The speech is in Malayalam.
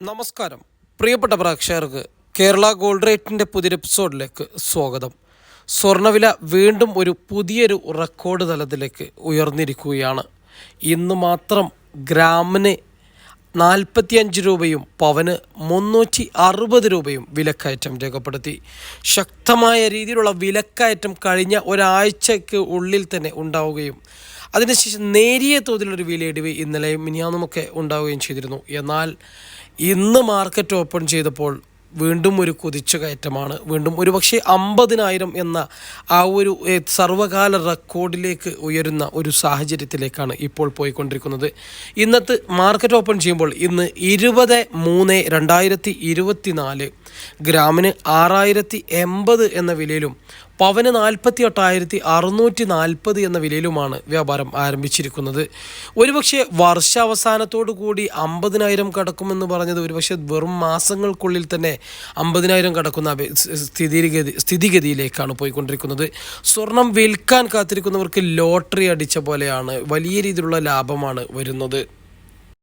നമസ്കാരം പ്രിയപ്പെട്ട പ്രേക്ഷകർക്ക് കേരള ഗോൾഡ് റേറ്റിൻ്റെ പുതിയൊരു എപ്പിസോഡിലേക്ക് സ്വാഗതം. സ്വർണ്ണവില വീണ്ടും ഒരു പുതിയൊരു റെക്കോർഡ് തലത്തിലേക്ക് ഉയർന്നിരിക്കുകയാണ്. ഇന്ന് മാത്രം ഗ്രാമിന് 45 രൂപയും പവന് 360 രൂപയും വിലക്കയറ്റം രേഖപ്പെടുത്തി. ശക്തമായ രീതിയിലുള്ള വിലക്കയറ്റം കഴിഞ്ഞ ഒരാഴ്ചയ്ക്ക് ഉള്ളിൽ തന്നെ ഉണ്ടാവുകയും അതിനുശേഷം നേരിയ തോതിലൊരു വിലയിടിവ് ഇന്നലെയും മിനിയാന്നുമൊക്കെ ഉണ്ടാവുകയും ചെയ്തിരുന്നു. എന്നാൽ ഇന്ന് മാർക്കറ്റ് ഓപ്പൺ ചെയ്തപ്പോൾ വീണ്ടും ഒരു കുതിച്ചുകയറ്റമാണ്. വീണ്ടും ഒരുപക്ഷെ 50,000 എന്ന ആ ഒരു സർവകാല റെക്കോർഡിലേക്ക് ഉയരുന്ന ഒരു സാഹചര്യത്തിലേക്കാണ് ഇപ്പോൾ പോയിക്കൊണ്ടിരിക്കുന്നത്. ഇന്നത്തെ മാർക്കറ്റ് ഓപ്പൺ ചെയ്യുമ്പോൾ ഇന്ന് 20/3/2024 ഗ്രാമിന് 6,080 എന്ന വിലയിലും പവന് 48,640 എന്ന വിലയിലുമാണ് വ്യാപാരം ആരംഭിച്ചിരിക്കുന്നത്. ഒരുപക്ഷെ വർഷാവസാനത്തോടു കൂടി 50,000 കടക്കുമെന്ന് പറഞ്ഞത് ഒരുപക്ഷെ വെറും മാസങ്ങൾക്കുള്ളിൽ തന്നെ 50,000 കടക്കുന്ന സ്ഥിതിഗതിയിലേക്കാണ് പോയിക്കൊണ്ടിരിക്കുന്നത്. സ്വർണം വിൽക്കാൻ കാത്തിരിക്കുന്നവർക്ക് ലോട്ടറി അടിച്ച പോലെയാണ്, വലിയ രീതിയിലുള്ള ലാഭമാണ് വരുന്നത്.